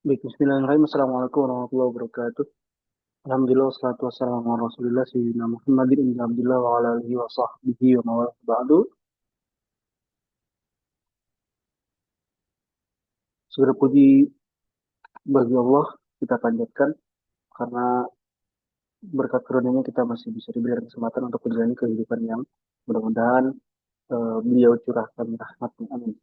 Baik, Bismillahirrahmanirrahim. Assalamualaikum warahmatullahi wabarakatuh. Alhamdulillah, wassalatu wassalamu ala rasulillah sayyidina Muhammadin ibn Abdullah wa ala alihi wa sahbihi wa mawala ba'du. Segera puji bagi Allah kita panjatkan karena berkat karunia kita masih bisa diberikan kesempatan untuk menjalani kehidupan yang mudah-mudahan beliau curahkan rahmatnya. Amin.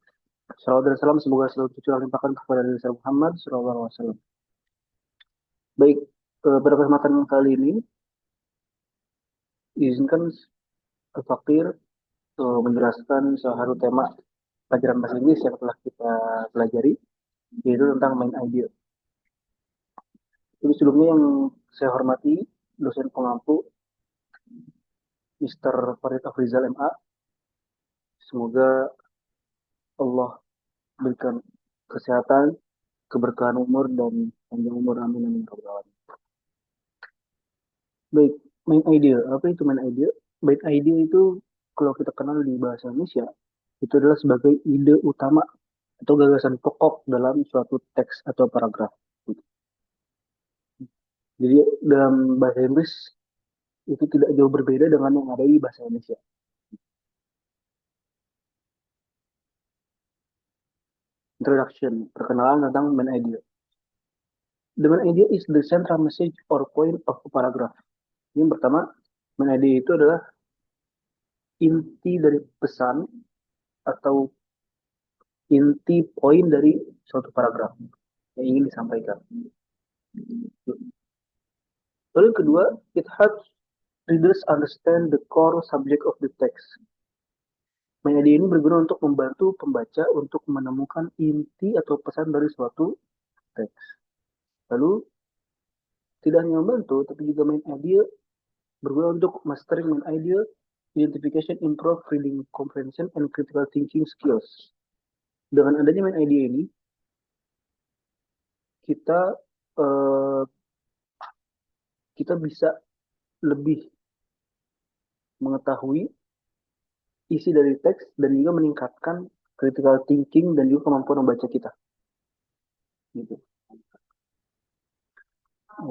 Salawat dan salam semoga selalu tercurah limpahkan kepada Nabi Muhammad sallallahu alaihi wasallam. Baik, pada kesempatan kali ini izinkan Fakir menjelaskan salah satu tema pelajaran bahasa Inggris yang telah kita pelajari, yaitu tentang main idea. Jadi sebelumnya yang saya hormati dosen pengampu Mr. Farid Afrizal MA. Semoga Allah berikan kesehatan, keberkahan umur dan panjang umur, amin amin ya rabbal alamin. Baik, main idea. Apa itu main idea? Main idea itu kalau kita kenal di bahasa Indonesia itu adalah sebagai ide utama atau gagasan pokok dalam suatu teks atau paragraf. Jadi dalam bahasa Inggris itu tidak jauh berbeda dengan yang ada di bahasa Indonesia. Introduction, perkenalan tentang main idea. The main idea is the central message or point of a paragraph. Yang pertama, main idea itu adalah inti dari pesan atau inti poin dari suatu paragraf yang ingin disampaikan. Lalu yang kedua, it helps readers understand the core subject of the text. Main idea ini berguna untuk membantu pembaca untuk menemukan inti atau pesan dari suatu teks. Lalu tidak hanya membantu, tapi juga main idea berguna untuk mastering main idea, identification, improve reading comprehension, and critical thinking skills. Dengan adanya main idea ini, kita uh, kita bisa lebih mengetahui isi dari teks dan juga meningkatkan critical thinking dan juga kemampuan membaca kita. Gitu.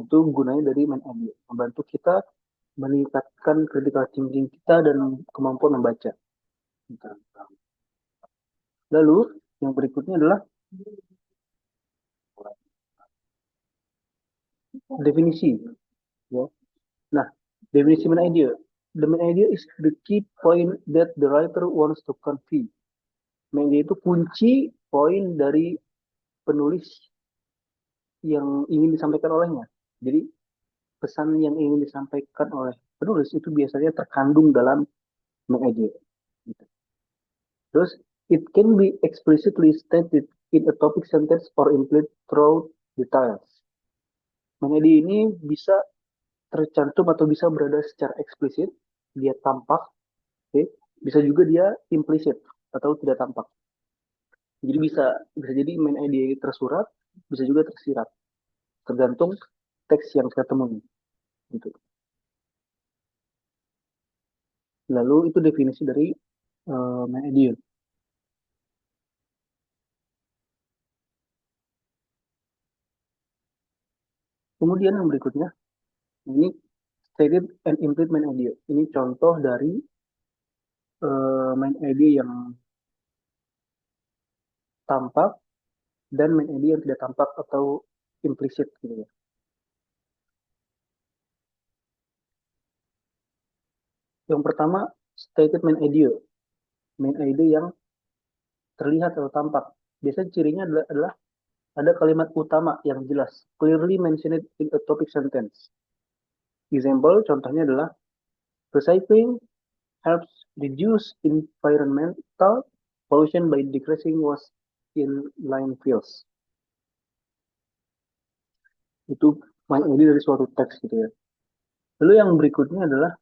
Itu gunanya dari main idea, membantu kita meningkatkan critical thinking kita dan kemampuan membaca. Gitu. Lalu yang berikutnya adalah definisi. Ya. Nah, definisi main idea. The main idea is the key point that the writer wants to convey. Main idea itu kunci poin dari penulis yang ingin disampaikan olehnya. Jadi pesan yang ingin disampaikan oleh penulis itu biasanya terkandung dalam main idea. Gitu. Terus, it can be explicitly stated in a topic sentence or implied through details. Main idea ini bisa tercantum atau bisa berada secara eksplisit, dia tampak, okay? Bisa juga dia implisit atau tidak tampak. Jadi bisa bisa jadi main idea tersurat, bisa juga tersirat, tergantung teks yang kita temui. Gitu. Lalu itu definisi dari main idea. Kemudian yang berikutnya, ini stated and implied main idea. Ini contoh dari main idea yang tampak dan main idea yang tidak tampak atau implisit gitu ya. Yang pertama, stated main idea. Main idea yang terlihat atau tampak. Biasanya cirinya adalah ada kalimat utama yang jelas, clearly mentioned in a topic sentence. Example, contohnya adalah recycling helps reduce environmental pollution by decreasing waste in landfills. Itu main idea dari suatu teks gitu ya. Lalu yang berikutnya adalah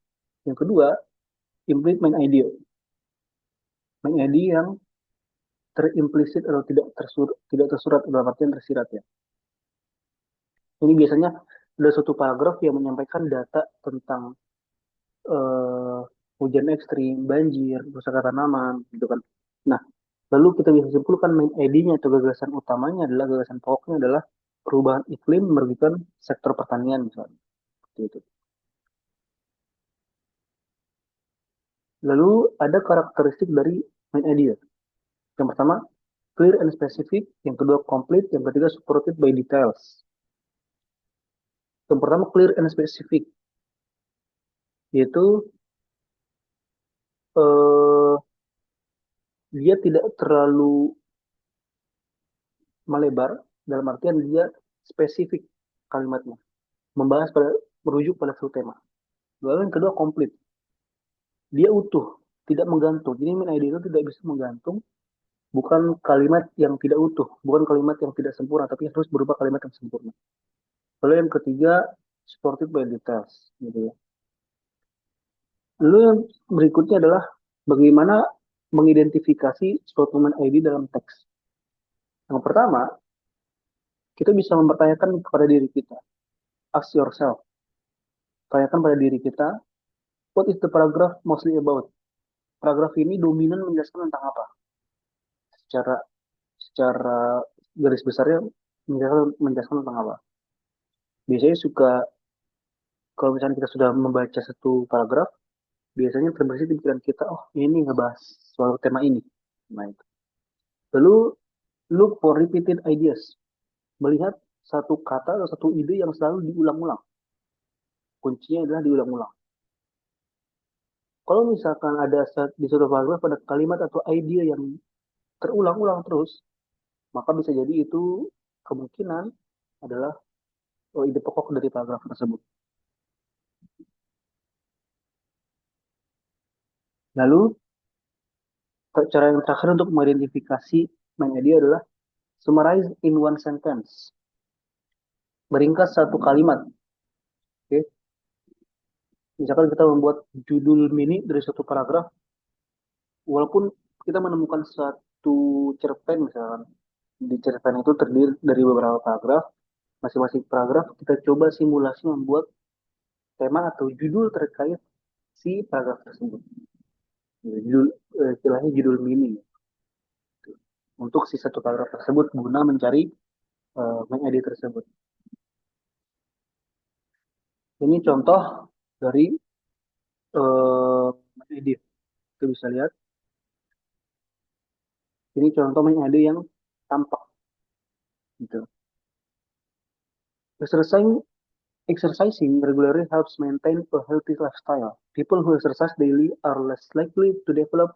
yang kedua, implied main idea. Main idea yang terimplisit atau tidak tersurat dalam artian tersirat ya. Ini biasanya ada suatu paragraf yang menyampaikan data tentang uh, hujan ekstrim, banjir, kerusakan tanaman, gitu kan. Nah, lalu kita bisa simpulkan main idea-nya atau gagasan utamanya adalah gagasan pokoknya adalah perubahan iklim merugikan sektor pertanian misalnya. Seperti itu. Lalu ada karakteristik dari main idea. Yang pertama, clear and specific. Yang kedua, complete. Yang ketiga, supported by details. Yang pertama, clear and specific. Yaitu eh, dia tidak terlalu melebar, dalam artian dia spesifik kalimatnya. Membahas pada, merujuk pada satu tema. Lalu yang kedua, komplit. Dia utuh, tidak menggantung. Jadi main idea itu tidak bisa menggantung, bukan kalimat yang tidak utuh, bukan kalimat yang tidak sempurna, tapi harus berupa kalimat yang sempurna. Lalu yang ketiga, supported by details, gitu ya. Lalu yang berikutnya adalah bagaimana mengidentifikasi suatu main ID dalam teks. Yang pertama, kita bisa mempertanyakan kepada diri kita. Ask yourself. Tanyakan pada diri kita, what is the paragraph mostly about? Paragraf ini dominan menjelaskan tentang apa? Secara secara garis besarnya menjelaskan tentang apa? Biasanya suka, kalau misalnya kita sudah membaca satu paragraf, biasanya terbersih di pikiran kita, oh ini ngebahas soal tema ini. Nah, itu. Lalu, look for repeated ideas. Melihat satu kata atau satu ide yang selalu diulang-ulang. Kuncinya adalah diulang-ulang. Kalau misalkan ada di suatu paragraf ada kalimat atau ide yang terulang-ulang terus, maka bisa jadi itu kemungkinan adalah ide pokok dari paragraf tersebut. Lalu, cara yang terakhir untuk mengidentifikasi main idea adalah summarize in one sentence. Meringkas satu kalimat. Oke. Misalkan kita membuat judul mini dari satu paragraf, walaupun kita menemukan satu cerpen misalkan, di cerpen itu terdiri dari beberapa paragraf, masing-masing paragraf kita coba simulasi membuat tema atau judul terkait si paragraf tersebut. Judul, istilahnya judul mini untuk si satu paragraf tersebut guna mencari main idea tersebut. Ini contoh dari main idea. Kita bisa lihat. Ini contoh main idea yang tampak. Gitu. Exercising regularly helps maintain a healthy lifestyle. People who exercise daily are less likely to develop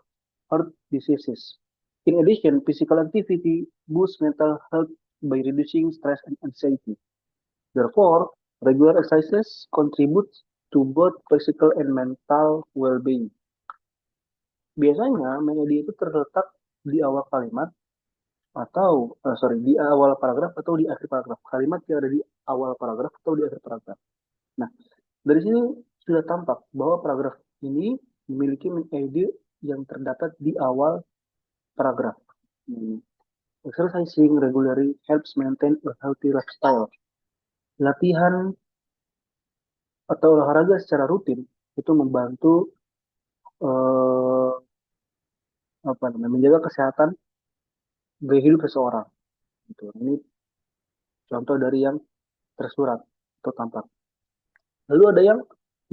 heart diseases. In addition, physical activity boosts mental health by reducing stress and anxiety. Therefore, regular exercises contribute to both physical and mental well-being. Biasanya, melodi itu terletak di awal kalimat atau di awal paragraf atau di akhir paragraf. Kalimat yang ada di awal paragraf atau di akhir paragraf. Nah, dari sini sudah tampak bahwa paragraf ini memiliki ide yang terdapat di awal paragraf. Exercising regularly helps maintain a healthy lifestyle. Latihan atau olahraga secara rutin itu membantu menjaga kesehatan gaya hidup seseorang. Gitu. Ini contoh dari yang tersurat atau tampak. Lalu ada yang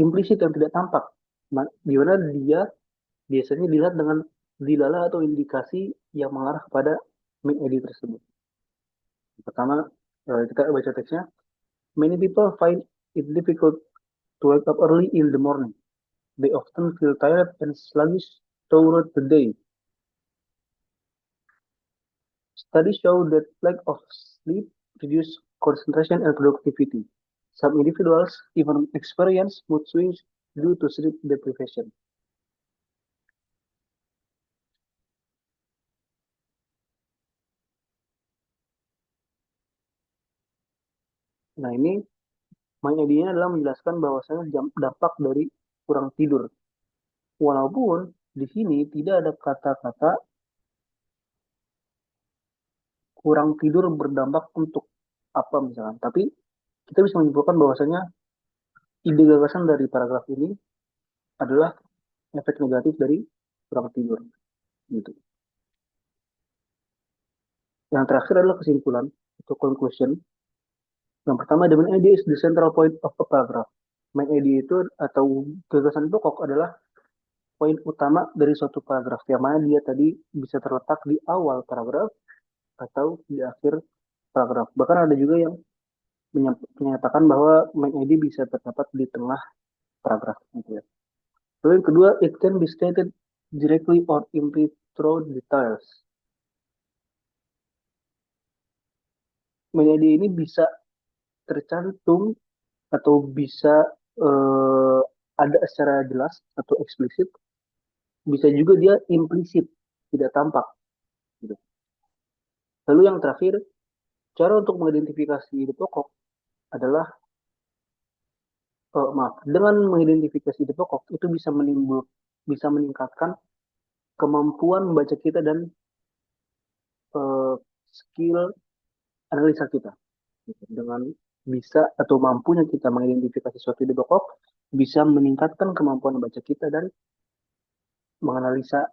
implisit yang tidak tampak, di mana dia biasanya dilihat dengan dilala atau indikasi yang mengarah kepada main idea tersebut. Pertama, kita baca teksnya. Many people find it difficult to wake up early in the morning. They often feel tired and sluggish throughout the day. Studies show that lack of sleep reduces concentration and productivity. Some individuals even experience mood swings due to sleep deprivation. Nah, ini idenya adalah menjelaskan bahwasanya dampak dari kurang tidur. Walaupun di sini tidak ada kata-kata kurang tidur berdampak untuk apa misalkan, tapi kita bisa menyimpulkan bahwasanya ide gagasan dari paragraf ini adalah efek negatif dari kurang tidur. Gitu. Yang terakhir adalah kesimpulan atau conclusion. Yang pertama, the main idea is the central point of a paragraph. Main idea itu atau gagasan pokok adalah poin utama dari suatu paragraf, yang mana dia tadi bisa terletak di awal paragraf atau di akhir paragraf. Bahkan ada juga yang menyatakan bahwa main idea bisa terdapat di tengah paragraf gitu ya. Lalu yang kedua, it can be stated directly or simply through details. Main idea ini bisa tercantum atau bisa eh, ada secara jelas atau eksplisit, bisa juga dia implisit, tidak tampak gitu. Lalu yang terakhir, cara untuk mengidentifikasi ide pokok adalah maaf, dengan mengidentifikasi ide pokok itu bisa meningkatkan kemampuan membaca kita dan eh, skill analisa kita gitu. Dengan bisa atau mampunya kita mengidentifikasi suatu ide pokok bisa meningkatkan kemampuan membaca kita dan menganalisa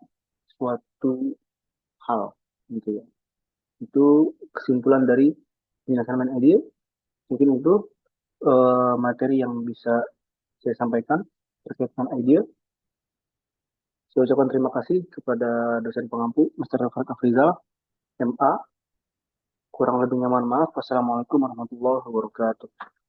suatu hal gitu ya. Itu kesimpulan dari penyelesaian ide. Mungkin itu materi yang bisa saya sampaikan terkait dengan ide. Saya ucapkan terima kasih kepada dosen pengampu, Mr. Rafat Afrizal, MA. Kurang lebihnya mohon maaf. Wassalamualaikum warahmatullahi wabarakatuh.